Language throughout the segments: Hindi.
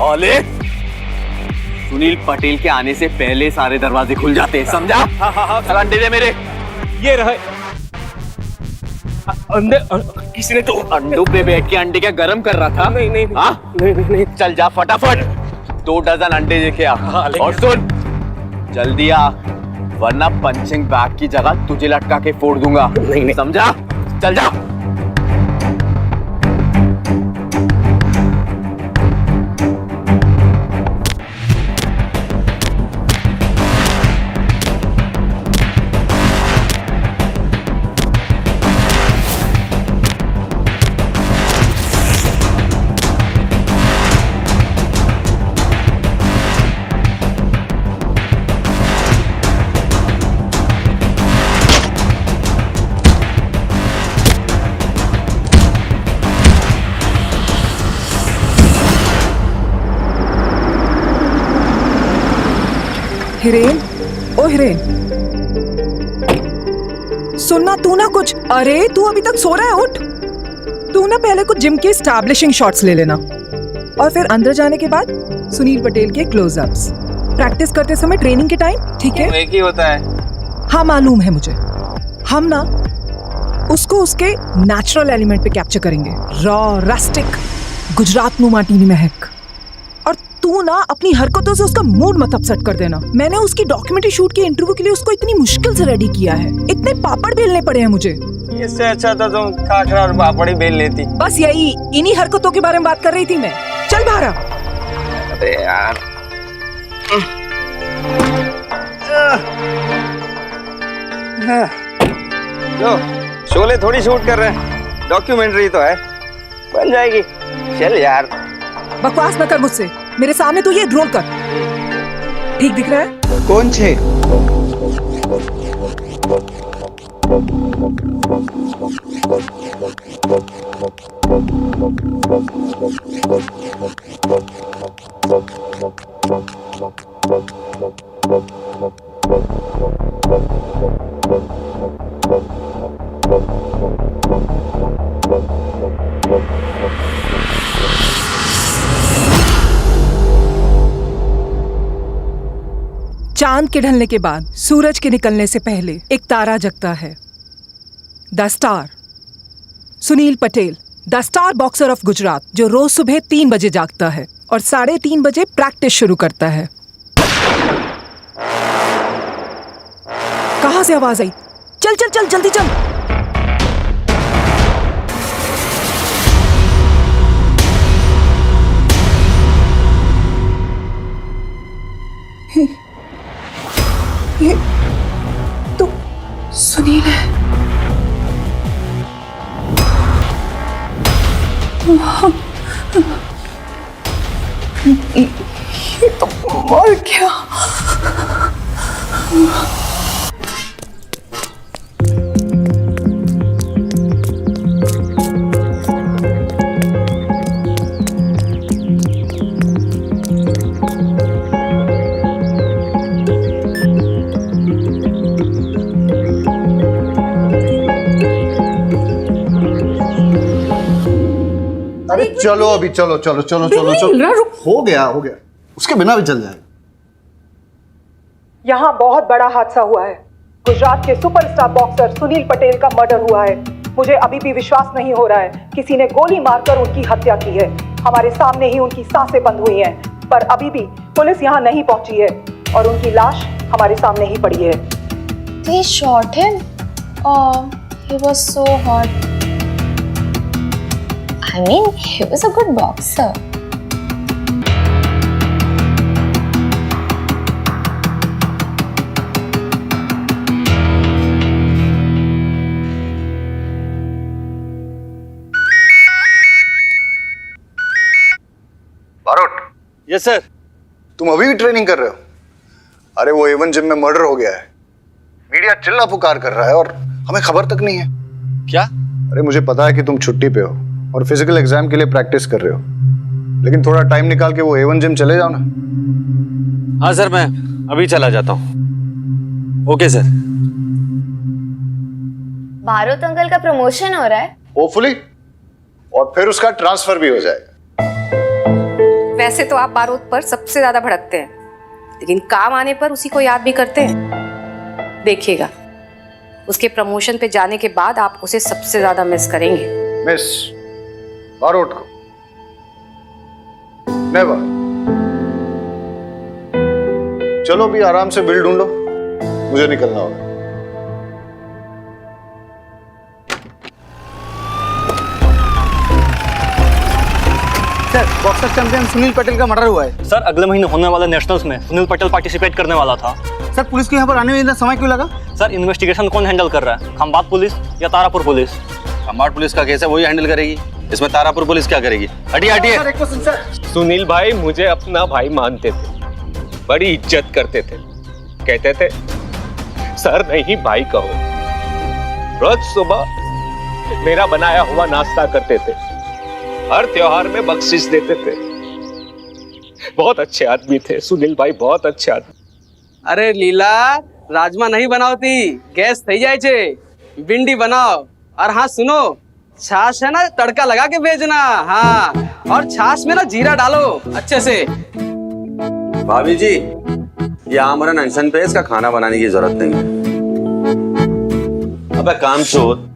ओले, सुनील पटेल के आने से पहले सारे दरवाजे खुल जाते हैं, समझा? हाँ, अंडे दे मेरे। ये रहे अंडे। किसी ने तो अंडों पे बैठ के अंडे क्या गरम कर रहा था? नहीं नहीं हाँ? नहीं। चल जा फटाफट 2 डजन अंडे लेके आ। और सुन, जल्दी आ, वरना पंचिंग बैग की जगह तुझे लटका के फोड़ दूंगा। नहीं। समझा? चल जा। हिरेन, ओ हिरेन, सुनना तू ना कुछ। अरे तू अभी तक सो रहा है, उठ। तू ना पहले कुछ जिम के एस्टैब्लिशिंग शॉट्स ले लेना और फिर अंदर जाने के बाद सुनील पटेल के क्लोजअप्स प्रैक्टिस करते समय ट्रेनिंग के टाइम, ठीक है? एक ही होता है। हाँ मालूम है मुझे। हम ना उसको उसके नेचुरल एलिमेंट पे कैप्चर करेंगे, रॉ रस्टिक गुजरात माटी की महक। और तू ना अपनी हरकतों से उसका मूड मत अपसेट कर देना। मैंने उसकी डॉक्यूमेंट्री शूट के इंटरव्यू के लिए उसको इतनी मुश्किल से रेडी किया है, इतने पापड़ बेलने पड़े हैं मुझे। इससे अच्छा तो तुम खाखरा और पापड़ ही बेल लेती। बस यही, इन्हीं हरकतों के बारे में बात कर रही थी मैं। चल बाहर आ। अरे यार, लो शोले थोड़ी शूट कर रहे हैं, डॉक्यूमेंट्री तो है, बन जाएगी। चल यार, बकवास न कर मुझसे, मेरे सामने तो ये रोल कर। ठीक दिख रहा है? कौन छे? चांद के ढलने के बाद सूरज के निकलने से पहले एक तारा जगता है, the star. Sunil Patel, the star boxer of Gujarat, जो रोज सुबह 3 बजे जागता है और 3:30 बजे प्रैक्टिस शुरू करता है। कहां से आवाज आई? चल चल चल, जल्दी चल। ये तो सुनील है। ये तो मर गया। अरे चलो अभी, चलो चलो चलो चलो चलो, हो गया उसके बिना भी चल जाएगा। यहाँ बहुत बड़ा हादसा हुआ है। गुजरात के सुपरस्टार बॉक्सर सुनील पटेल का मर्डर हुआ है। मुझे अभी भी विश्वास नहीं हो रहा है, किसी ने गोली मारकर उनकी हत्या की है। हमारे सामने ही उनकी सांसें बंद हुई हैं, पर अभी भी पुलिस यहाँ नहीं पहुंची है और उनकी लाश हमारे सामने ही पड़ी है। They shot him? Oh, he was so hot. I mean, he was a good boxer. Barot. Yes sir. तुम अभी भी ट्रेनिंग कर रहे हो? अरे वो A1 जिम में मर्डर हो गया है, मीडिया चिल्ला पुकार कर रहा है और हमें खबर तक नहीं है। क्या? अरे मुझे पता है कि तुम छुट्टी पे हो और फिजिकल एग्जाम के लिए प्रैक्टिस कर रहे हो, लेकिन थोड़ा टाइम निकाल के वो A1 जिम चले जाओ ना। हाँ सर, मैं अभी चला जाता हूँ। Okay sir. बारोत अंकल का प्रमोशन हो रहा है। होपफुली, और फिर उसका ट्रांसफर भी हो जाएगा। वैसे तो आप बारूद पर सबसे ज्यादा भड़कते हैं, लेकिन काम आने पर उसी को याद भी करते हैं। देखिएगा, उसके प्रमोशन पे जाने के बाद आप उसे सबसे ज्यादा मिस करेंगे। मिस बारूद को नेवर। चलो भी आराम से बिल ढूंढो, मुझे निकलना होगा। Sir, boxer champion Sunil Patel का मर्डर हुआ है। सर, अगले महीने होने वाले नेशनल्स में सुनील पटेल पार्टिसिपेट करने वाला था। सर, पुलिस को यहाँ पर आने में इतना समय क्यों लगा? सर, इन्वेस्टिगेशन कौन हैंडल कर रहा है, खंबात पुलिस या तारापुर पुलिस? खंबात पुलिस का केस है, वही हैंडल करेगी। इसमें तारापुर पुलिस क्या करेगी? हटिए हटिए। सुनील भाई मुझे अपना भाई मानते थे, बड़ी इज्जत करते थे, कहते थे सर नहीं भाई कहो। रोज सुबह मेरा बनाया हुआ नाश्ता करते थे, हर त्योहार में बख्शिश देते थे। बहुत अच्छे आदमी थे सुनील भाई, बहुत अच्छे आदमी। अरे लीला, राजमा नहीं बनावती, गैस थई जाए छे, भिंडी बनाओ। और हाँ सुनो, छाछ है ना, तड़का लगा के भेजना। हाँ, और छाछ में ना जीरा डालो अच्छे से। भाभी जी, ये आमरन अनशन पे, इसका खाना बनाने की जरूरत नहीं है। अबे कामचोर,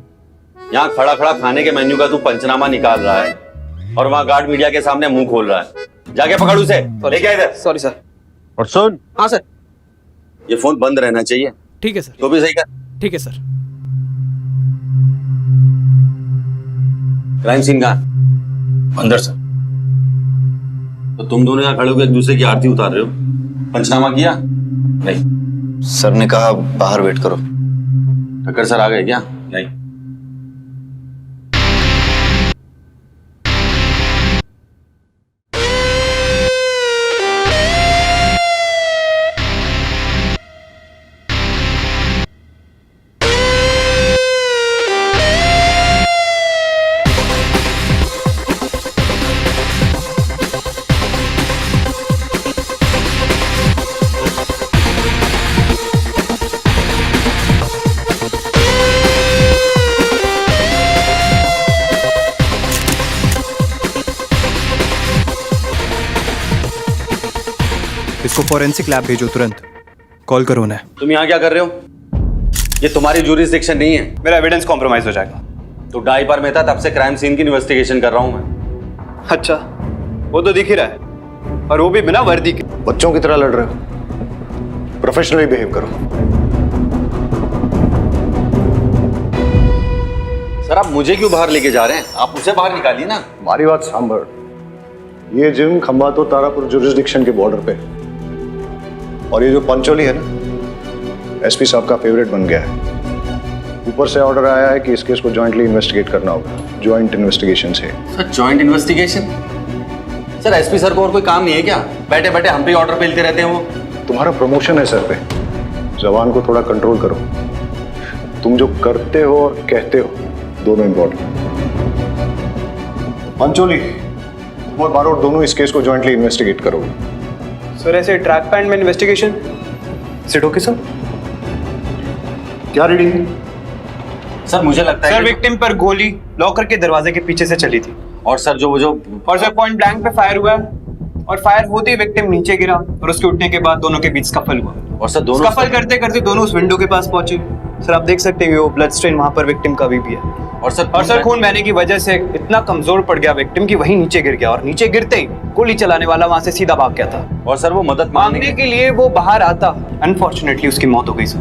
यहाँ खड़ा खड़ा खाने के मेन्यू का तू पंचनामा निकाल रहा है और वहाँ गार्ड मीडिया के सामने मुंह खोल रहा है। जाके पकड़ उसे, लेके आ इधर। Sorry sir. और सुन। हाँ सर। ये फोन बंद रहना चाहिए। ठीक है सर। तो भी सही कर। ठीक है सर। क्राइम सीन कहाँ? अंदर सर। तो तुम दोनों यहाँ खड़े होकर एक दूसरे की आरती उतार रहे हो, पंचनामा किया? नहीं। सर ने कहा बाहर वेट करो। ठक्कर सर आ गए क्या? नहीं। इसको फॉरेंसिक लैब भेजो तुरंत। कॉल करो उन्हें। तुम यहाँ क्या कर रहे हो? ये तुम्हारी ज्यूरिसडिक्शन नहीं है। मेरा एविडेंस कॉम्प्रोमाइज हो जाएगा। तो डायपर में था, तब से क्राइम सीन की इन्वेस्टिगेशन कर रहा हूँ मैं। अच्छा, वो तो दिख ही रहा है, और वो भी बिना वर्दी के। बच्चों की तरह लड़ रहे हो, प्रोफेशनली बिहेव करो। सर, आप मुझे क्यों बाहर लेके जा रहे हैं? आप उसे बाहर निकालिए ना। हमारी बात सांभर, ये जिम खंबातो तारापुर जुरिसडिक्शन के बॉर्डर पे, और ये जो पंचोली है ना, एसपी साहब का फेवरेट बन गया है। ऊपर से ऑर्डर आया है कि इस केस को जॉइंटली इन्वेस्टिगेट करना होगा। जॉइंट इन्वेस्टिगेशन से। Sir, joint investigation? Sir, SP sir को और कोई काम नहीं है क्या? बैठे बैठे हम पे ऑर्डर पेलते रहते हैं वो। तुम्हारा प्रमोशन है सर पे, जबान को थोड़ा कंट्रोल करो। तुम जो करते हो और कहते हो, दोनों इंपॉर्टेंट। पंचोली, तुम और बारोट दोनों इस केस को जॉइंटली इन्वेस्टिगेट करोगे। सर, ऐसे ट्रैक पैंट में इन्वेस्टिगेशन सिट ओके सर? क्या रीडिंग? सर, मुझे लगता है सर, विक्टिम पर गोली लॉकर के दरवाजे के पीछे से चली थी। और सर और सर पॉइंट ब्लैंक पे फायर हुआ, और फायर होते ही विक्टिम नीचे गिरा, और उसके उठने के बाद दोनों के बीच स्कफल हुआ। और सर दोनों स्कफल करते करते दोनों उस विंडो के पास पहुंचे। सर, आप देख सकते हैं वो ब्लड स्ट्रेन वहां पर विक्टिम का भी है। और सर खून बहने की वजह से इतना कमजोर पड़ गया विक्टिम कि वहीं नीचे गिर गया, और नीचे गिरते ही गोली चलाने वाला वहां से सीधा भाग गया था। और सर वो मदद मांगने के लिए वो बाहर आता, अनफॉर्चुनेटली उसकी मौत हो गई सर।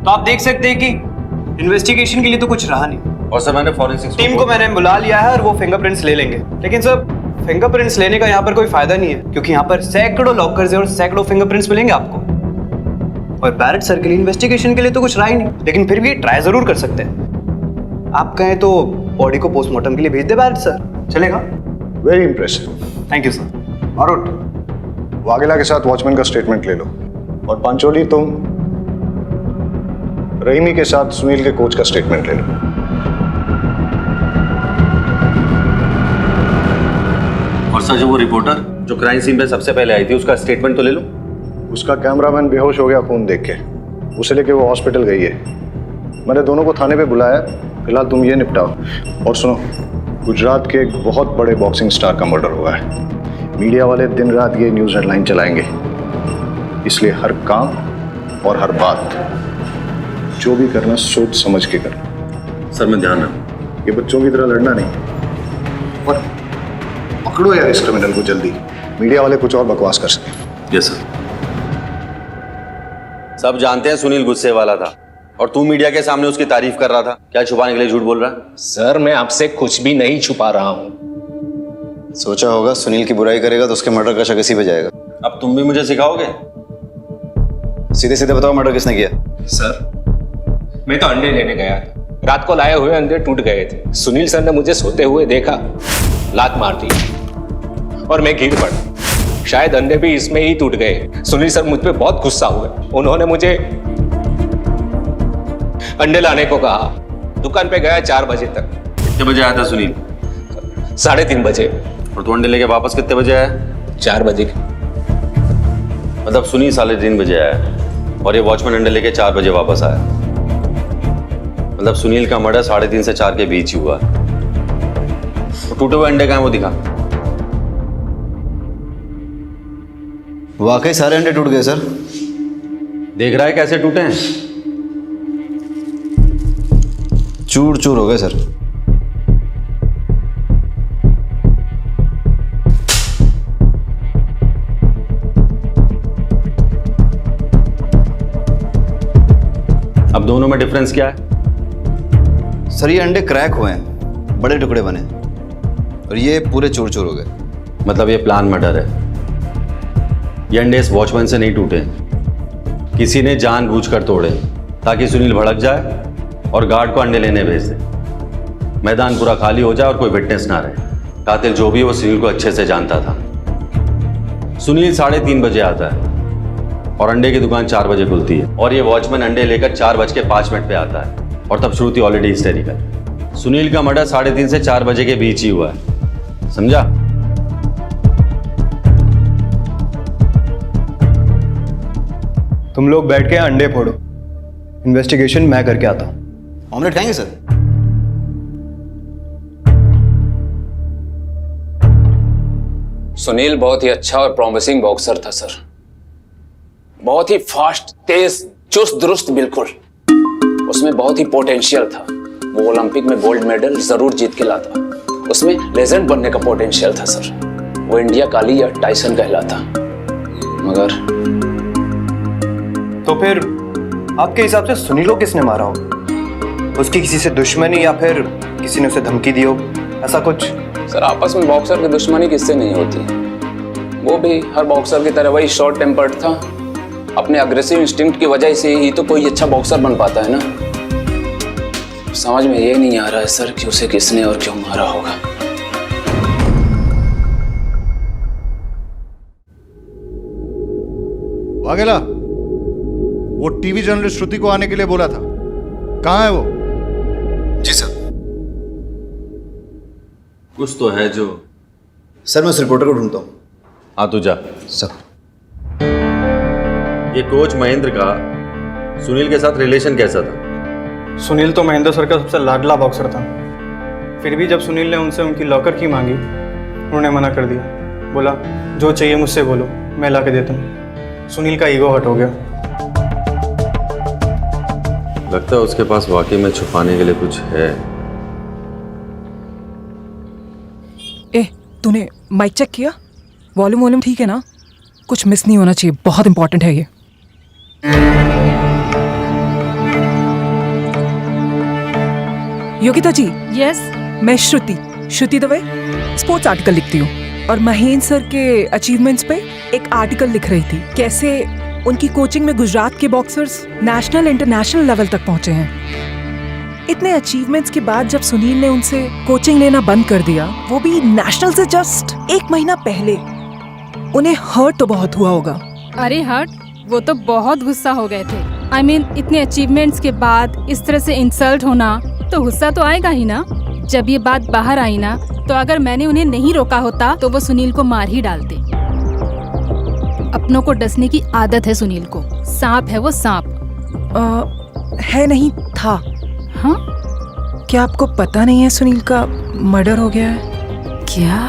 तो आप देख सकते हैं कि इन्वेस्टिगेशन के लिए तो कुछ रहा नहीं। और सर मैंने फॉरेंसिक टीम को मैंने बुला लिया है और वो फिंगरप्रिंट्स ले लेंगे। लेकिन सर, फिंगरप्रिंट्स लेने का यहाँ पर कोई फायदा नहीं है, क्योंकि यहाँ पर सैकड़ों लॉकर्स हैं और सैकड़ों फिंगरप्रिंट्स मिलेंगे आपको। और बैरेट सर के लिए इन्वेस्टिगेशन के लिए तो कुछ रहा ही नहीं, लेकिन फिर भी ट्राई जरूर कर सकते हैं। आप कहें तो बॉडी को पोस्टमार्टम के लिए भेज दे बैरेट सर, चलेगा? Very impressive. Thank you sir. Barot, Vaghela के साथ वॉचमैन का स्टेटमेंट ले लो। और पंचोली, तुम रहीमी के साथ सुनील के कोच का स्टेटमेंट ले लो। और सर, जो वो रिपोर्टर जो क्राइम सीन पे सबसे पहले आई थी, उसका स्टेटमेंट तो ले लो। उसका कैमरामैन बेहोश हो गया खून देख के, उसे लेके वो हॉस्पिटल गई है। मैंने दोनों को थाने पे बुलाया, फिलहाल तुम ये निपटाओ। और सुनो, गुजरात के एक बहुत बड़े बॉक्सिंग स्टार का मर्डर हुआ है। मीडिया वाले दिन रात ये न्यूज़ हेडलाइन चलाएंगे, इसलिए हर काम और हर बात जो भी करना सोच समझ के करना। सर मैं ध्यान रखूं। ये बच्चों की तरह लड़ना नहीं। और पकड़ो यार इस क्रिमिनल को जल्दी, मीडिया वाले कुछ और बकवास कर सके। Yes sir. सब जानते हैं सुनील गुस्से वाला था और तू मीडिया के सामने उसकी तारीफ कर रहा था। क्या छुपाने के लिए झूठ बोल रहा है? सर मैं आपसे कुछ भी नहीं छुपा रहा हूँ। सोचा होगा सुनील की बुराई करेगा तो उसके मर्डर का शक इसी पे जाएगा। अब तुम भी मुझे सिखाओगे? सीधे सीधे बताओ, मर्डर किसने किया? सर मैं तो अंडे लेने गया था, रात को लाए हुए अंडे टूट गए थे। सुनील सर ने मुझे सोते हुए देखा, लात मार दी और मैं गिर पड़ा। शायद अंडे भी इसमें ही टूट गए। सुनील सर मुझ पे बहुत गुस्सा हुए। उन्होंने मुझे अंडे लाने को कहा। दुकान पे गया 4 बजे तक। कितने बजे आया था सुनील? 3:30 बजे। और तू अंडे लेके वापस कितने बजे आया? 4 बजे। मतलब सुनील 3:30 बजे आया और ये वॉचमैन अंडे लेके 4 बजे वापस आया। मतलब सुनील का मर्डर 3:30 से 4 के बीच ही हुआ। तो टूटे हुए अंडे कहाँ हैं वो दिखा। वाकई सारे अंडे टूट गए सर। देख रहा है कैसे टूटे हैं? चूर चूर हो गए सर। अब दोनों में डिफरेंस क्या है? सर ये अंडे क्रैक हुए हैं, बड़े टुकड़े बने, और ये पूरे चूर चूर हो गए। मतलब ये प्लान मर्डर है। ये अंडे इस वॉचमैन से नहीं टूटे, किसी ने जानबूझकर तोड़े ताकि सुनील भड़क जाए और गार्ड को अंडे लेने भेज दे। मैदान पूरा खाली हो जाए और कोई विटनेस ना रहे। कातिल जो भी वो सुनील को अच्छे से जानता था। सुनील 3:30 बजे आता है और अंडे की दुकान 4 बजे खुलती है और ये वॉचमैन अंडे लेकर 4:05 पे आता है और तब श्रुति ऑलरेडी हिस्टेरिकल। सुनील का मर्डर 3:30 से 4 बजे के बीच ही हुआ है, समझा? तुम लोग बैठ के अंडे फोड़ो, इन्वेस्टिगेशन मैं करके आता हूँ। ऑमलेट खाएंगे सर? सुनील बहुत ही अच्छा और प्रॉमिसिंग बॉक्सर था सर। बहुत ही फास्ट, तेज, चुस्त दुरुस्त, बिल्कुल। उसमें बहुत ही पोटेंशियल था। वो ओलंपिक में गोल्ड मेडल जरूर जीत के लाता। उसमें लेजेंड बनने का पोटेंशियल था सर। वो इंडिया का ली या टाइसन कहलाता। मगर तो फिर आपके हिसाब से सुनील को किसने मारा हो? उसकी किसी से दुश्मनी या फिर किसी ने उसे धमकी दी हो, ऐसा कुछ? सर आपस में बॉक्सर की दुश्मनी किससे नहीं होती। वो भी हर बॉक्सर की तरह वही शॉर्ट टेम्पर्ड था। अपने अग्रेसिव इंस्टिंक्ट की वजह से ही तो कोई अच्छा बॉक्सर बन पाता है ना। समझ में ये नहीं आ रहा है सर कि उसे किसने और क्यों मारा होगा। वाघेला, वो टीवी जर्नलिस्ट श्रुति को आने के लिए बोला था, कहाँ है वो? जी सर। कुछ तो है जो। सर मैं उस रिपोर्टर को ढूंढता हूँ। हाँ तू जा। सर ये कोच महेंद्र का सुनील के साथ रिलेशन कैसा था? सुनील तो महेंद्र सर का सबसे लाडला बॉक्सर था। फिर भी जब सुनील ने उनसे उनकी लॉकर की मांगी, उन्होंने मना कर दिया। बोला जो चाहिए मुझसे बोलो, मैं ला के देता हूँ। सुनील का ईगो हर्ट हो गया। लगता है उसके पास वाकई में छुपाने के लिए कुछ है। ए, तूने माइक चेक किया? वॉल्यूम ठीक है ना? कुछ मिस नहीं होना चाहिए, बहुत इंपॉर्टेंट है ये। योगिता जी। यस। मैं श्रुति दवे स्पोर्ट्स आर्टिकल लिखती हूँ और महेंद्र सर के अचीवमेंट्स पे एक आर्टिकल लिख रही थी। कैसे उनकी कोचिंग में गुजरात के बॉक्सर्स नेशनल इंटरनेशनल लेवल तक पहुंचे हैं। इतने अचीवमेंट्स के बाद जब सुनील ने उनसे कोचिंग लेना बंद कर दिया, वो भी नेशनल से जस्ट 1 महीना पहले, उन्हें हर्ट तो बहुत हुआ होगा। अरे हर्ट, वो तो बहुत गुस्सा हो गए थे। I mean, इतने अचीवमेंट्स के बाद इस तरह से इंसल्ट होना तो गुस्सा तो आएगा ही ना। जब ये बात बाहर आई ना, तो अगर मैंने उन्हें नहीं रोका होता तो वो सुनील को मार ही डालते। अपनों को डसने की आदत है सुनील को। सांप है वो, सांप। है नहीं था। हाँ? क्या आपको पता नहीं है सुनील का मर्डर हो गया है? क्या?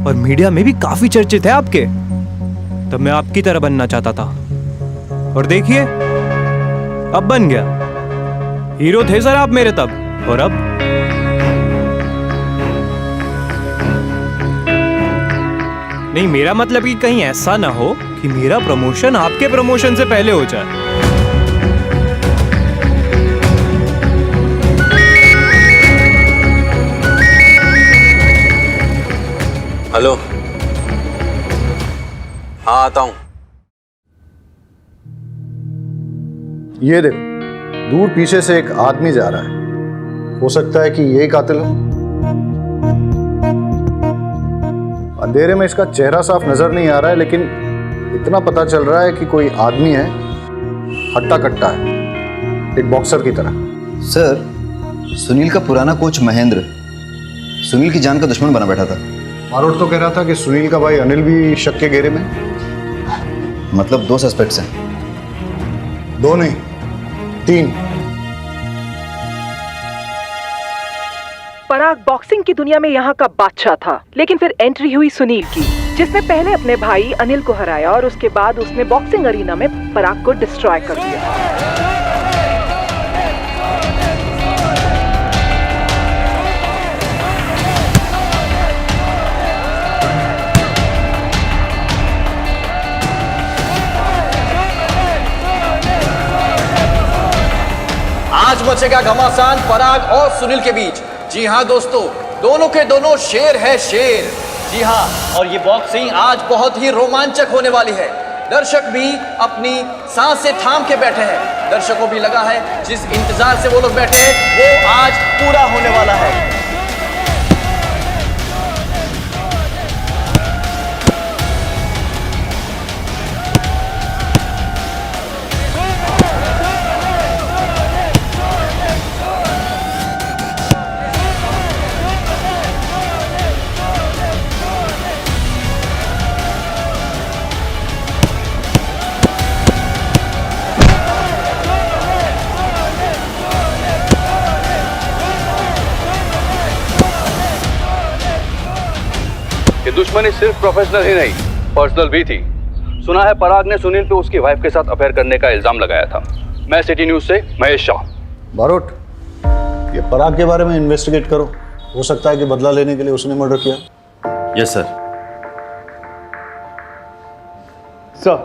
और मीडिया में भी काफी चर्चित है आपके। तब मैं आपकी तरह बनना चाहता था और देखिए अब बन गया। हीरो थे सर आप मेरे तब, और अब नहीं। मेरा मतलब कि कहीं ऐसा ना हो कि मेरा प्रमोशन आपके प्रमोशन से पहले हो जाए। हेलो, हाँ आता हूं। ये देखो, दूर पीछे से एक आदमी जा रहा है। हो सकता है कि यही कातिल हो। अंधेरे में इसका चेहरा साफ नजर नहीं आ रहा है, लेकिन इतना पता चल रहा है कि कोई आदमी है, हट्टा कट्टा है, एक बॉक्सर की तरह। सर, सुनील का पुराना कोच महेंद्र सुनील की जान का दुश्मन बना बैठा था। मारोट तो कह रहा था कि सुनील का भाई अनिल भी शक के घेरे में। मतलब 2 सस्पेक्ट्स हैं। 2 नहीं, 3। पराग बॉक्सिंग की दुनिया में यहाँ का बादशाह था, लेकिन फिर एंट्री हुई सुनील की, जिसने पहले अपने भाई अनिल को हराया और उसके बाद उसने बॉक्सिंग अरीना में पराग को डिस्ट्रॉय कर दिया। आज मचेगा घमासान पराग और सुनील के बीच। जी हाँ दोस्तों, दोनों के दोनों शेर है शेर। जी हाँ, और ये बॉक्सिंग आज बहुत ही रोमांचक होने वाली है। दर्शक भी अपनी सांसें थाम के बैठे हैं। दर्शकों भी लगा है जिस इंतजार से वो लोग बैठे हैं वो आज पूरा होने वाला है। ये दुश्मनी सिर्फ प्रोफेशनल ही नहीं, पर्सनल भी थी। सुना है पराग ने सुनील पे उसकी वाइफ के साथ अफेयर करने का इल्जाम लगाया था। मैं सिटी न्यूज से महेश शाह। मारोट, ये पराग के बारे में इन्वेस्टिगेट करो। हो सकता है कि बदला लेने के लिए उसने मर्डर किया। Yes sir. सर,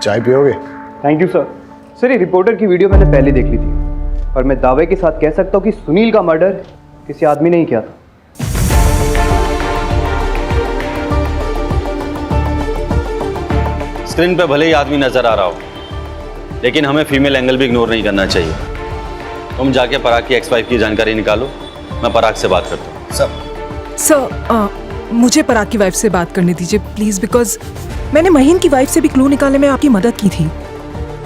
चाय पियोगे? Thank you sir. सर, ये रिपोर्टर की वीडियो मैंने पहले देख ली थी और मैं दावे के साथ कह सकता हूँ कि सुनील का मर्डर किसी आदमी ने ही किया था। स्क्रीन पे भले ही आदमी नजर आ रहा हो, लेकिन हमें फीमेल एंगल भी इग्नोर नहीं करना चाहिए। तुम जाके पराग की एक्स-वाइफ की जानकारी निकालो, मैं पराग से बात करता हूँ। सर, मुझे पराग की वाइफ से बात करने दीजिए प्लीज, बिकॉज मैंने महीन की वाइफ से भी क्लू निकालने में आपकी मदद की थी।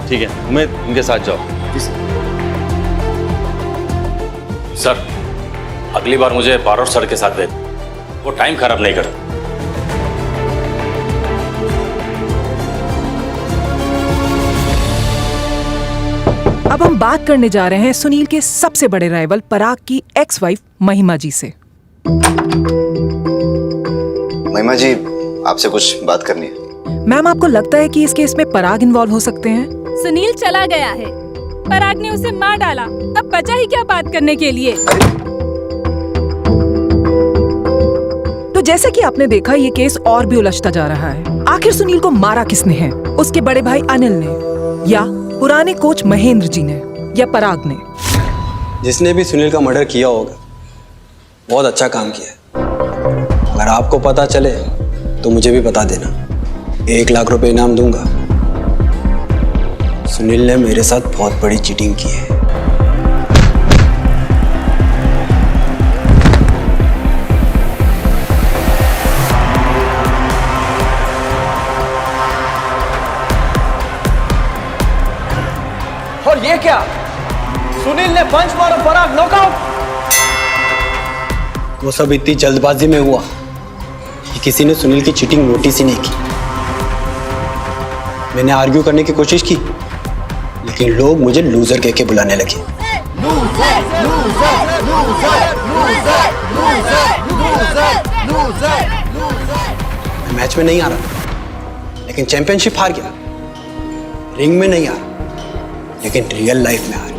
ठीक है, उम्मीद उनके साथ जाओ। सर, अगली बार मुझे बारोट सर के साथ भेज, वो टाइम खराब नहीं करता। अब हम बात करने जा रहे हैं सुनील के सबसे बड़े राइवल पराग की एक्स वाइफ महिमा जी से। महिमा जी, आपसे कुछ बात करनी है। मैम, आपको लगता है कि इस केस में पराग इन्वॉल्व हो सकते हैं? सुनील चला गया है, पराग ने उसे मार डाला, अब बचा ही क्या बात करने के लिए। तो जैसे कि आपने देखा, ये केस और भी उलझता जा रहा है। आखिर सुनील को मारा किसने है? उसके बड़े भाई अनिल ने, या पुराने कोच महेंद्र जी ने, या पराग ने? जिसने भी सुनील का मर्डर किया होगा बहुत अच्छा काम किया। अगर आपको पता चले तो मुझे भी बता देना, 1 लाख रुपए इनाम दूंगा। सुनील ने मेरे साथ बहुत बड़ी चीटिंग की है। और ये क्या? सुनील ने पंच मारा, पराग नॉकआउट। वो सब इतनी जल्दबाजी में हुआ कि किसी ने सुनील की चीटिंग नोटिस ही नहीं की। मैंने आर्ग्यू करने की कोशिश की, लेकिन लोग मुझे लूजर कह के बुलाने लगे। मैं मैच में नहीं आ रहा, लेकिन चैंपियनशिप हार गया। रिंग में नहीं आ रहा, लेकिन रियल लाइफ में आ रहा।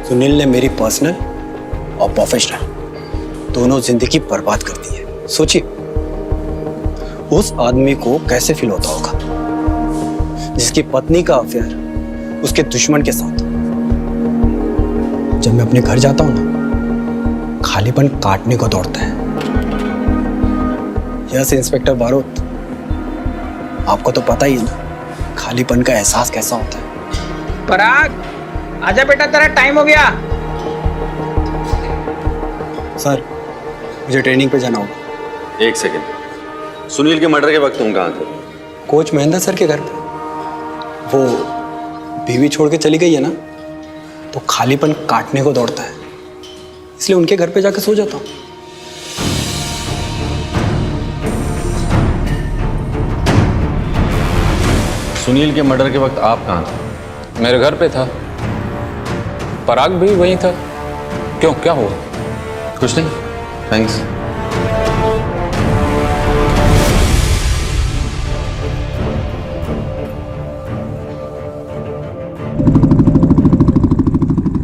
सुनील ने मेरी पर्सनल और प्रोफेशनल दोनों जिंदगी बर्बाद कर दी है। सोचिए उस आदमी को कैसे फील होता होगा जिसकी पत्नी का अफेयर उसके दुश्मन के साथ। जब मैं अपने घर जाता हूं ना, खालीपन काटने को दौड़ता है। यस इंस्पेक्टर बारोत, आपको तो पता ही है ना खालीपन का एहसास कैसा होता है। पराग, आजा बेटा, तेरा टाइम हो गया। सर, मुझे ट्रेनिंग पे जाना होगा। एक सेकंड, सुनील के मर्डर के वक्त तुम कहाँ थे? कोच महेंद्र सर के घर पे। वो बीवी छोड़ के चली गई है ना, तो खालीपन काटने को दौड़ता है, इसलिए उनके घर पे जाकर सो जाता हूँ। सुनील के मर्डर के वक्त आप कहाँ थे? मेरे घर पे था। पराग भी वहीं था। क्यों, क्या हुआ? कुछ नहीं, थैंक्स।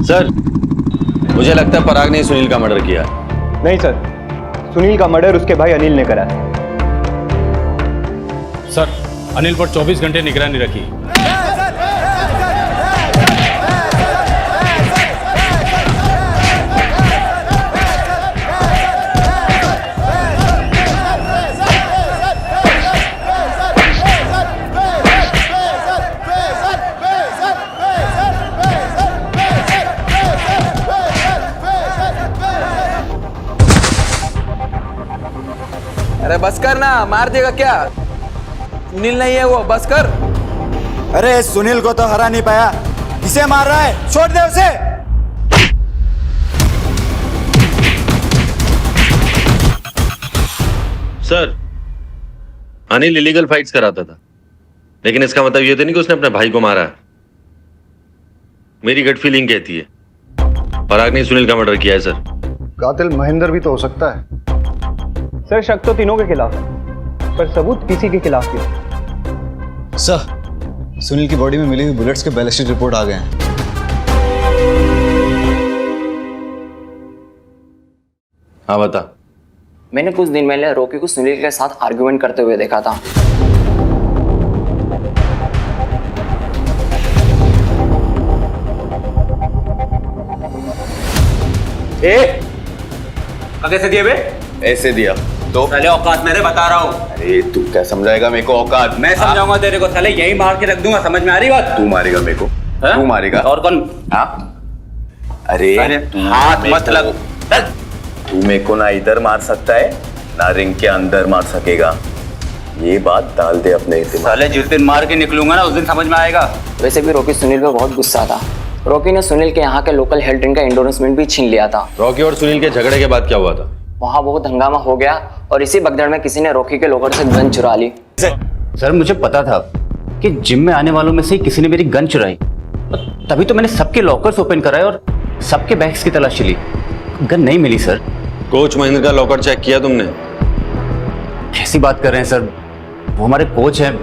सर, मुझे लगता है पराग ने सुनील का मर्डर किया है। नहीं सर, सुनील का मर्डर उसके भाई अनिल ने करा है। सर, अनिल पर 24 घंटे निगरानी रखी। अरे बस कर ना, मार देगा क्या? सुनील नहीं है वो, बस कर। अरे सुनील को तो हरा नहीं पाया, किसे मार रहा है? छोड़ दे उसे। सर, अनिल इलीगल फाइट्स कराता था, लेकिन इसका मतलब ये तो नहीं कि उसने अपने भाई को मारा है। मेरी गट फीलिंग कहती है पराग ने सुनील का मर्डर किया है। सर, कातिल महेंद्र भी तो हो सकता है। सर, शक तो तीनों के खिलाफ है, पर सबूत किसी के खिलाफ नहीं। सर, सुनील की बॉडी में मिली हुई बुलेट्स के बैलिस्टिक रिपोर्ट आ गए हैं। हाँ बता। मैंने कुछ दिन पहले रॉकी को सुनील के साथ आर्गुमेंट करते हुए देखा था। कैसे दिए बे? ऐसे दिया तो पहले औकात मेरे बता रहा हूँ। अरे तू क्या समझाएगा मेरे को औकात? मैं समझाऊंगा तेरे को, साले यही मार के रख दूंगा। समझ में आ रही बात? तू मारेगा मेरे को? तू मारेगा? और कौन? हाँ? अरे हाथ मत लगो। तू मेरे को ना इधर मार सकता है ना रिंग के अंदर मार सकेगा। ये बात डाल दे अपने दिमाग। साले जिस दिन मार के निकलूंगा ना, उस दिन समझ में आएगा। वैसे भी रॉकी सुनील पे बहुत गुस्सा था। रॉकी ने सुनील के यहाँ के लोकल हेल्थ ड्रिंक का एंडोर्समेंट भी छीन लिया था। रॉकी और सुनील के झगड़े के बाद क्या हुआ था? वहाँ बहुत हंगामा हो गया और इसी भगदड़ में किसी ने रॉकी के लॉकर से गन चुरा ली। सर, मुझे पता था कि जिम में आने वालों में से किसी ने मेरी गन चुराई, तभी तो मैंने सबके लॉकर्स ओपन कराए और सबके बैग्स की तलाशी ली। गन नहीं मिली सर। कोच महेंद्र का लॉकर चेक किया तुमने? कैसी बात कर रहे हैं सर, वो हमारे कोच हैं,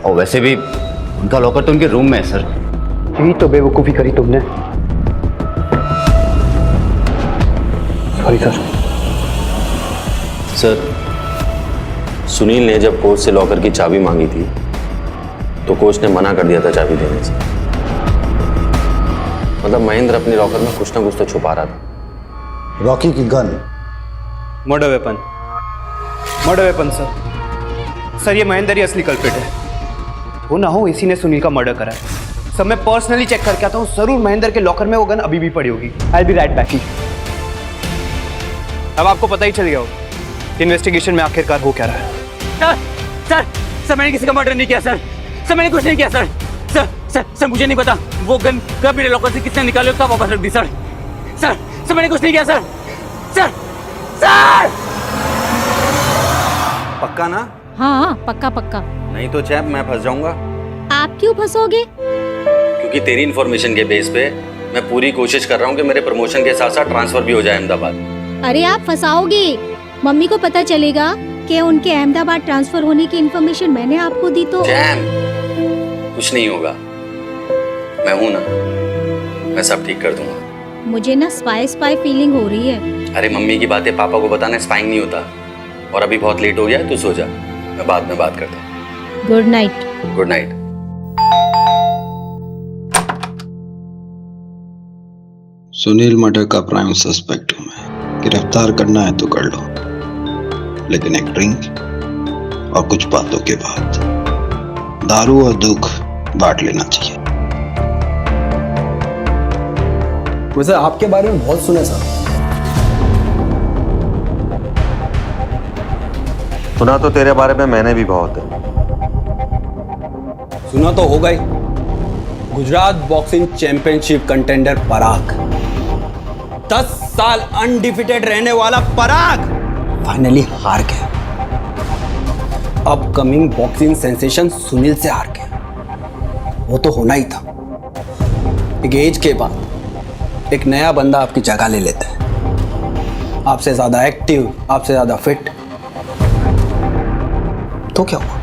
और वैसे भी उनका लॉकर तो उनके रूम में है सर। यही तो बेवकूफ़ी करी तुमने। Sorry sir. सर, सुनील ने जब कोच से लॉकर की चाबी मांगी थी तो कोच ने मना कर दिया था चाबी देने से। मतलब महेंद्र अपने लॉकर में कुछ ना कुछ तो छुपा रहा था। रॉकी की gun murder weapon. Murder weapon sir. Sir, ये महेंद्र ही असली कल्प्रिट है। वो ना हो इसी ने सुनील का मर्डर करा है। सर, मैं पर्सनली चेक करके आता हूँ, जरूर महेंद्र के लॉकर में वो गन अभी भी पड़ी होगी। I will be right back. अब आपको पता ही चल गया हो इन्वेस्टिगेशन में आखिरकार हो क्या रहा है। सर, मैंने किसी का मर्डर नहीं किया सर। सर, मैंने कुछ नहीं किया सर। सर, मुझे नहीं पता वो गन कब मेरे लॉकर से किसने निकाली और कब वापस रख दी सर। सर, मैंने कुछ नहीं किया सर। सर! पक्का ना? हाँ, पक्का पक्का। नहीं तो चैप मैं फंस जाऊंगा। आप क्यों फंसोगे? क्योंकि तेरी इन्फॉर्मेशन के बेस पे मैं पूरी कोशिश कर रहा हूँ कि मेरे प्रमोशन के साथ साथ ट्रांसफर भी हो जाए अहमदाबाद। अरे आप फंसाओगे, मम्मी को पता चलेगा कि उनके अहमदाबाद ट्रांसफर होने की इन्फॉर्मेशन मैंने आपको दी तो। जैम, कुछ नहीं होगा, मैं हूं ना, मैं सब ठीक कर दूंगा। मुझे ना स्पाई फीलिंग हो रही है। अरे मम्मी की बातें पापा को बताना स्पाइंग नहीं होता। और अभी बहुत लेट हो गया है, तू सो जा, मैं बाद में बात करता हूँ। Good night. Good night. Sunil murder का प्राइम सस्पेक्ट हूं मैं। गिरफ्तार करना है तो कर लो, लेकिन एक ड्रिंक और कुछ बातों के बाद दारू और दुख बांट लेना चाहिए। वैसे आपके बारे में बहुत सुना सर। सुना तो तेरे बारे में मैंने भी बहुत है। सुना तो होगा ही। गुजरात बॉक्सिंग चैंपियनशिप कंटेंडर पराग, 10 साल अनडिफिटेड रहने वाला पराग फाइनली हार गया। अपकमिंग बॉक्सिंग सेंसेशन सुनील से हार गया। वो तो होना ही था। एक एज के बाद एक नया बंदा आपकी जगह ले लेता है, आपसे ज्यादा एक्टिव, आपसे ज्यादा फिट। तो क्या हुआ?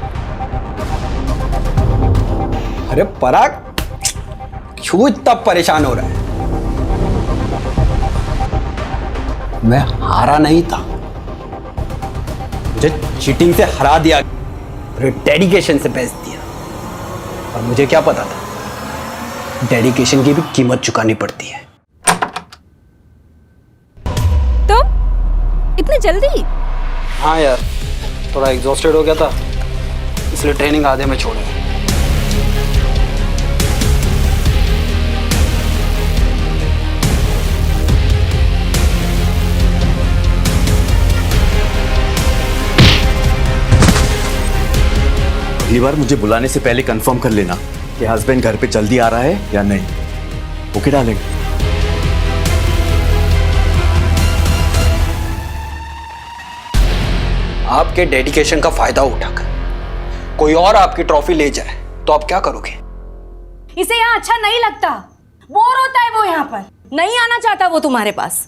अरे पराग क्यों इतना परेशान हो रहा है? मैं हारा नहीं था, मुझे चीटिंग से हरा दिया, फिर डेडिकेशन से बेच दिया। और मुझे क्या पता था डेडिकेशन की भी कीमत चुकानी पड़ती है। तो इतनी जल्दी? हाँ यार, थोड़ा एग्जॉस्टेड हो गया था, इसलिए ट्रेनिंग आधे में छोड़ दी। अगली बार मुझे बुलाने से पहले कंफर्म कर लेना कि हस्बैंड घर पे जल्दी आ रहा है या नहीं। Okay darling? आपके डेडिकेशन का फायदा उठाकर कोई और आपकी ट्रॉफी ले जाए तो आप क्या करोगे? इसे यहाँ अच्छा नहीं लगता, बोर होता है वो यहाँ पर, नहीं आना चाहता वो तुम्हारे पास।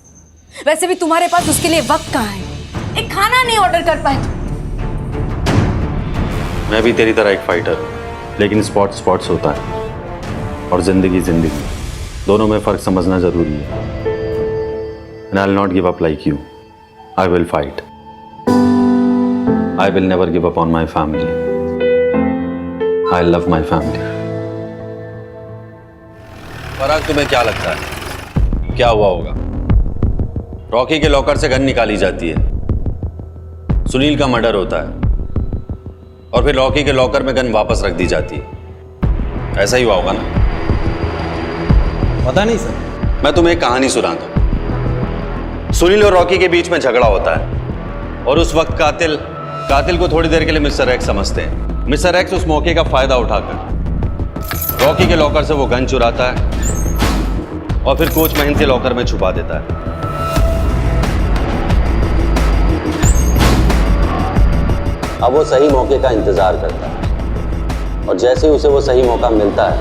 वैसे भी तुम्हारे पास उसके लिए वक्त कहाँ है, एक खाना नहीं ऑर्डर कर पाए। मैं भी तेरी तरह एक फाइटर, लेकिन स्पोर्ट्स होता है और जिंदगी जिंदगी, दोनों में फर्क समझना जरूरी है। And I'll not give up like you. I will fight. I will never give up on my family. I love my family. पराग, तुम्हें क्या लगता है क्या हुआ होगा? रॉकी के लॉकर से गन निकाली जाती है, सुनील का मर्डर होता है और फिर रॉकी के लॉकर में गन वापस रख दी जाती है। ऐसा ही हुआ होगा ना? पता नहीं सर। मैं तुम्हें एक कहानी सुनाता हूं। सुनील और रॉकी के बीच में झगड़ा होता है और उस वक्त कातिल को थोड़ी देर के लिए मिस्टर एक्स समझते हैं। मिस्टर एक्स उस मौके का फायदा उठाकर रॉकी के लॉकर से वो गन चुराता है और फिर कोच महेंद्र के लॉकर में छुपा देता है। अब वो सही मौके का इंतजार करता है और जैसे ही उसे वो सही मौका मिलता है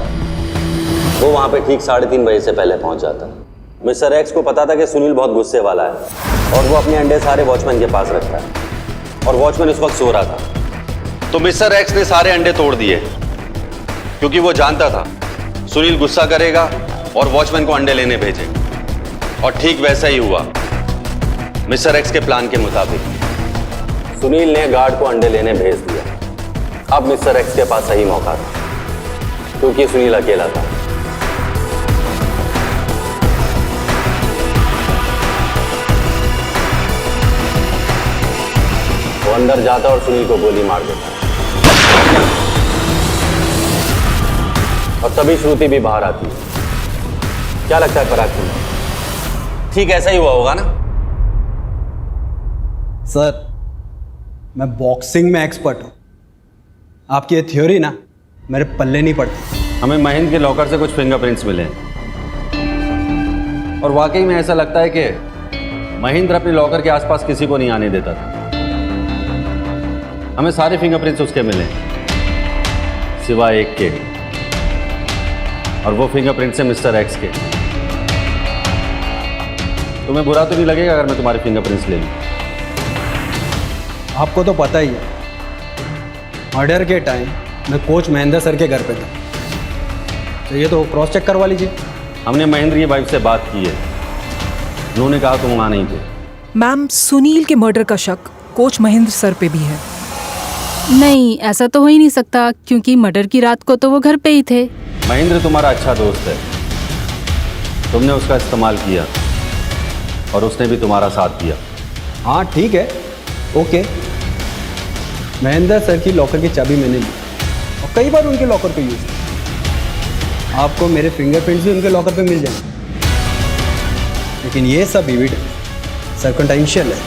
वो वहां पे ठीक 3:30 बजे से पहले पहुंच जाता है। मिस्टर एक्स को पता था कि सुनील बहुत गुस्से वाला है और वो अपने अंडे सारे वॉचमैन के पास रखता है और वॉचमैन उस वक्त सो रहा था। तो मिस्टर एक्स ने सारे अंडे तोड़ दिए क्योंकि वो जानता था सुनील गुस्सा करेगा और वॉचमैन को अंडे लेने भेजे। और ठीक वैसा ही हुआ। मिस्टर एक्स के प्लान के मुताबिक सुनील ने गार्ड को अंडे लेने भेज दिया। अब मिस्टर एक्स के पास सही मौका था क्योंकि सुनील अकेला था। वो अंदर जाता और सुनील को गोली मार देता और तभी श्रुति भी बाहर आती है। क्या लगता है पराग तुम्हें? ठीक ऐसा ही हुआ होगा ना? सर, मैं बॉक्सिंग में एक्सपर्ट हूं। आपकी ये थ्योरी ना मेरे पल्ले नहीं पड़ती। हमें महेंद्र के लॉकर से कुछ फिंगरप्रिंट्स मिले और वाकई में ऐसा लगता है कि महेंद्र अपने लॉकर के आसपास किसी को नहीं आने देता था। हमें सारे फिंगरप्रिंट्स उसके मिले सिवाय एक के। और वो फिंगरप्रिंट्स है मिस्टर एक्स के। तुम्हें बुरा तो नहीं लगेगा अगर मैं तुम्हारे फिंगरप्रिंट्स ले लूं? आपको तो पता ही है, मर्डर के टाइम मैं कोच महेंद्र सर के घर पे था, तो ये तो क्रॉस चेक करवा लीजिए। हमने महेंद्र की वाइफ से बात की है, उन्होंने कहा तुम वहां नहीं थे। मैम, सुनील के मर्डर का शक कोच महेंद्र सर पे भी है। नहीं, ऐसा तो हो ही नहीं सकता, क्योंकि मर्डर की रात को तो वो घर पे ही थे। महेंद्र तुम्हारा अच्छा दोस्त है, तुमने उसका इस्तेमाल किया और उसने भी तुम्हारा साथ दिया। हाँ ठीक है, ओके। महेंद्र सर की लॉकर की चाबी मैंने ली और कई बार उनके लॉकर पे यूज किया। आपको मेरे फिंगरप्रिंट्स भी उनके लॉकर पे मिल जाएंगे, लेकिन ये सब एविडेंस सर्कमटेंशियल है,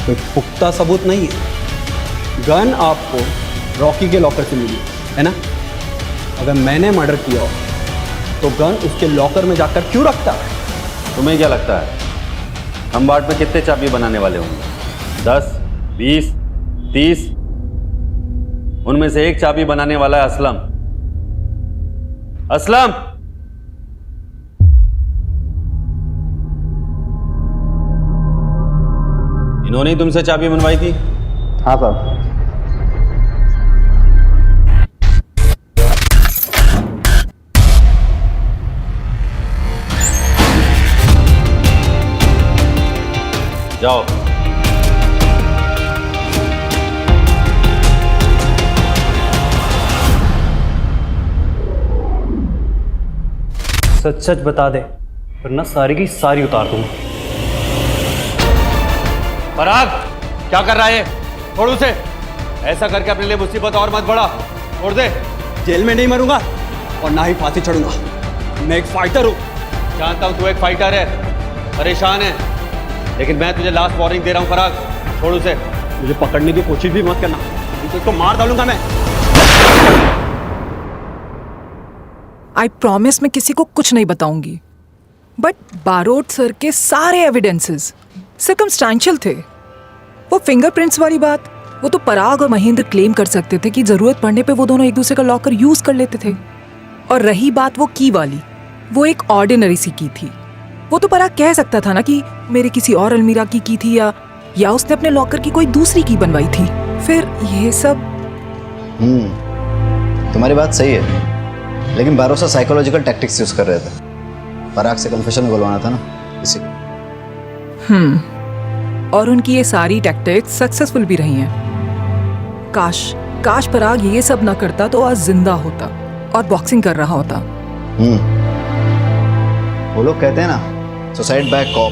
कोई पुख्ता सबूत नहीं है। गन आपको रॉकी के लॉकर से मिली है ना? अगर मैंने मर्डर किया हो तो गन उसके लॉकर में जाकर क्यों रखता है? तुम्हें क्या लगता है हम बाट में कितने चाबी बनाने वाले होंगे? 10, 20, 30? उनमें से एक चाबी बनाने वाला है असलम। असलम, इन्होंने ही तुमसे चाबी बनवाई थी? हाँ साहब। जाओ। सच सच बता दे, वरना सारी की सारी उतार दूंगा। पराग, क्या कर रहा है? छोड़ उसे। ऐसा करके अपने लिए मुसीबत और मत बढ़ा। छोड़ दे। जेल में नहीं मरूंगा और ना ही फांसी चढ़ूंगा। मैं एक फाइटर हूँ। जानता हूं तू एक फाइटर है, परेशान है, लेकिन मैं तुझे लास्ट वार्निंग दे रहा हूं पराग, छोड़ उसे। मुझे पकड़ने की कोशिश भी मत करना, तो इसको मार डालूंगा मैं। आई प्रॉमिस मैं किसी को कुछ नहीं बताऊंगी, बट बारोट सर के सारे एविडेंसेस सर्कमस्टेंशियल थे। वो फिंगरप्रिंट्स वाली बात, वो तो पराग और महेंद्र क्लेम कर सकते थे कि जरूरत पड़ने पे वो दोनों एक दूसरे का लॉकर यूज कर लेते थे। और रही बात वो की वाली, वो एक ऑर्डिनरी सी की थी। वो तो पराग कह सकता था ना कि मेरे किसी और अलमीरा की थी, या उसने अपने लॉकर की कोई दूसरी की बनवाई थी। फिर ये सब तुम्हारी बात सही है, लेकिन भरोसा साइकोलॉजिकल टैक्टिक्स यूज कर रहे थे। पराग से कन्फेशन बुलवाना था ना किसी को। और उनकी ये सारी टैक्टिक्स सक्सेसफुल भी रही हैं। काश पराग ये सब ना करता तो आज जिंदा होता और बॉक्सिंग कर रहा होता। वो लोग कहते हैं ना, सुसाइड बाय कॉप,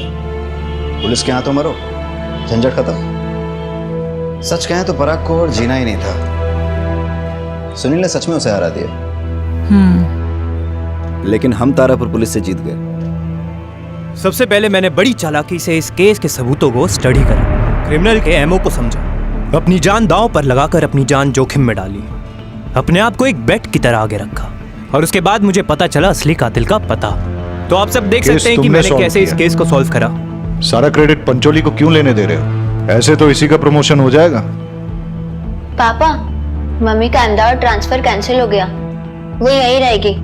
पुलिस के हाथों मरो, झंझट खत्म। सच कहें तो पराग को और जीना ही नहीं था। सुनील ने सच में उसे हरा दिया। लेकिन हम तारापुर पुलिस से जीत गए। सबसे पहले मैंने बड़ी चालाकी से इस केस के सबूतों को स्टडी करा, क्रिमिनल के एमओ को समझा, अपनी जान दांव पर लगाकर अपनी जान जोखिम में डाली, अपने आप को एक बेट की तरह आगे रखा, और उसके बाद मुझे पता चला असली कातिल का पता। तो आप सब देख सकते हैं कि मैंने कैसे इस केस को सॉल्व करा। सारा क्रेडिट पंचोली को क्यों लेने दे रहे हो? ऐसे तो इसी का प्रमोशन हो जाएगा। पापा, मम्मी का अहमदाबाद ट्रांसफर कैंसिल हो गया, वो यही रहेगी,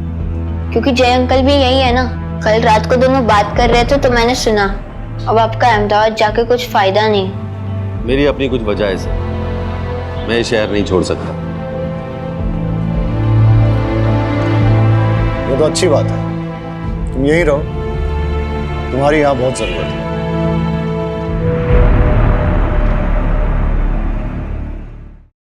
क्योंकि जय अंकल भी यही है ना। कल रात को दोनों बात कर रहे थे तो मैंने सुना। अब आपका अहमदाबाद जाके कुछ फायदा नहीं। मेरी अपनी कुछ वजह है सर, मैं ये शहर नहीं छोड़ सकता। ये तो अच्छी बात है, तुम यहीं रहो, तुम्हारी यहाँ बहुत जरूरत है।